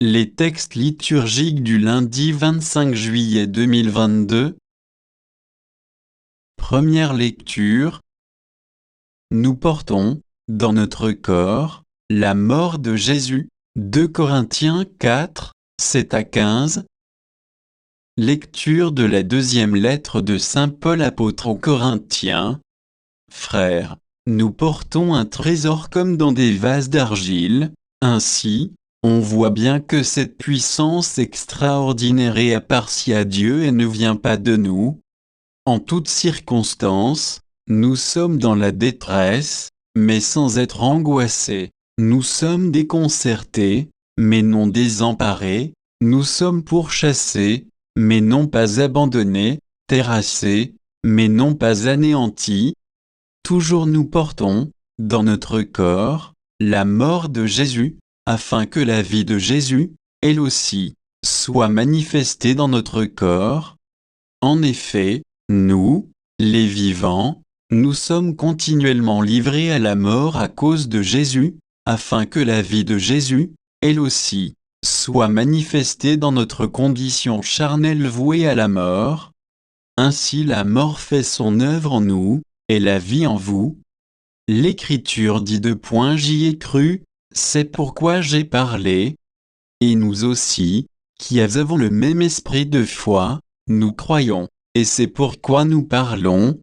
Les textes liturgiques du lundi 25 juillet 2022. Première lecture. Nous portons, dans notre corps, la mort de Jésus. 2 Corinthiens 4, 7 à 15. Lecture de la deuxième lettre de Saint Paul apôtre aux Corinthiens. Frères, nous portons un trésor comme dans des vases d'argile, ainsi, on voit bien que cette puissance extraordinaire est appartie à Dieu et ne vient pas de nous. En toutes circonstances, nous sommes dans la détresse, mais sans être angoissés. Nous sommes déconcertés, mais non désemparés. Nous sommes pourchassés, mais non pas abandonnés, terrassés, mais non pas anéantis. Toujours nous portons, dans notre corps, la mort de Jésus, afin que la vie de Jésus, elle aussi, soit manifestée dans notre corps. En effet, nous, les vivants, nous sommes continuellement livrés à la mort à cause de Jésus, afin que la vie de Jésus, elle aussi, soit manifestée dans notre condition charnelle vouée à la mort. Ainsi la mort fait son œuvre en nous, et la vie en vous. L'Écriture dit : J'y ai cru, c'est pourquoi j'ai parlé. Et nous aussi, qui avons le même esprit de foi, nous croyons, et c'est pourquoi nous parlons.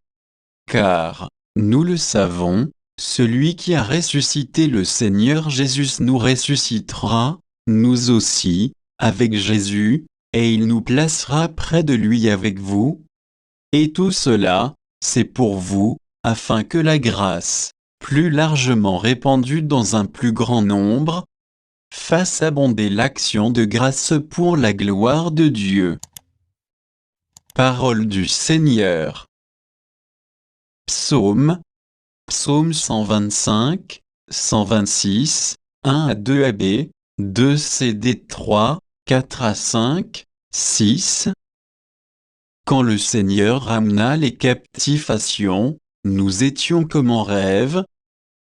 Car, nous le savons, celui qui a ressuscité le Seigneur Jésus nous ressuscitera, nous aussi, avec Jésus, et il nous placera près de lui avec vous. Et tout cela, c'est pour vous, afin que la grâce, plus largement répandue dans un plus grand nombre, fasse abonder l'action de grâce pour la gloire de Dieu. Parole du Seigneur. Psaume 125, 126, 1 à 2 AB, 2 CD 3, 4 à 5, 6. Quand le Seigneur ramena les captifs à Sion, nous étions comme en rêve.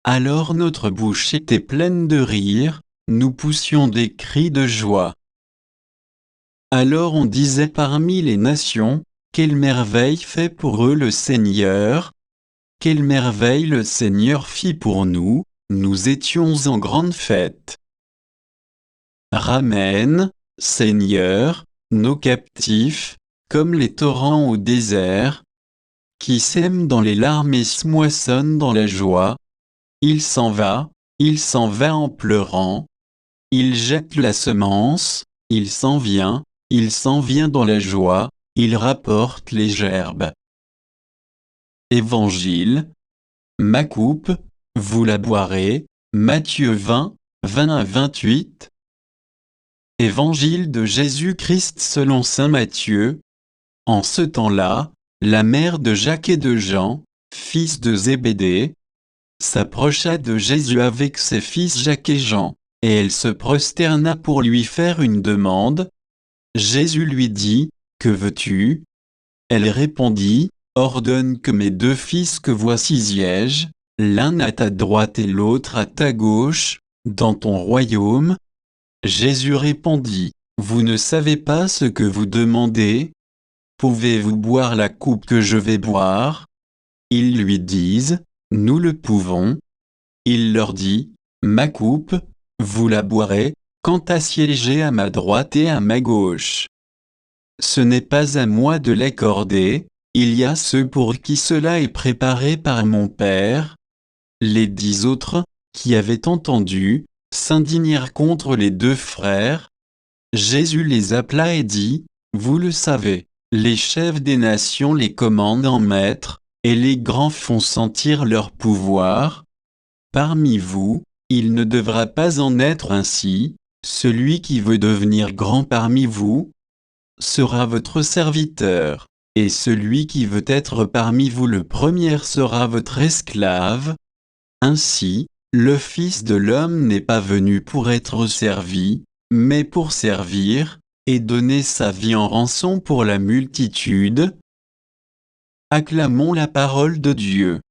Alors notre bouche était pleine de rire, nous poussions des cris de joie. Alors on disait parmi les nations, quelle merveille fait pour eux le Seigneur! Quelle merveille le Seigneur fit pour nous, nous étions en grande fête. Ramène, Seigneur, nos captifs, comme les torrents au désert, qui sème dans les larmes et se moissonne dans la joie. Il s'en va en pleurant. Il jette la semence, il s'en vient dans la joie, il rapporte les gerbes. Évangile. Ma coupe, vous la boirez. Matthieu 20, 20 à 28. Évangile de Jésus-Christ selon saint Matthieu. En ce temps-là, la mère de Jacques et de Jean, fils de Zébédée, s'approcha de Jésus avec ses fils Jacques et Jean, et elle se prosterna pour lui faire une demande. Jésus lui dit : Que veux-tu ? Elle répondit : Ordonne que mes 2 fils que voici siègent, l'un à ta droite et l'autre à ta gauche, dans ton royaume. Jésus répondit : Vous ne savez pas ce que vous demandez ? Pouvez-vous boire la coupe que je vais boire ? Ils lui disent : Nous le pouvons. Il leur dit : Ma coupe, vous la boirez, quant à siéger à ma droite et à ma gauche. Ce n'est pas à moi de l'accorder, il y a ceux pour qui cela est préparé par mon Père. Les 10 autres, qui avaient entendu, s'indignèrent contre les 2 frères. Jésus les appela et dit : Vous le savez, les chefs des nations les commandent en maîtres, et les grands font sentir leur pouvoir. Parmi vous, il ne devra pas en être ainsi. Celui qui veut devenir grand parmi vous sera votre serviteur, et celui qui veut être parmi vous le premier sera votre esclave. Ainsi, le Fils de l'homme n'est pas venu pour être servi, mais pour servir, et donner sa vie en rançon pour la multitude. Acclamons la parole de Dieu.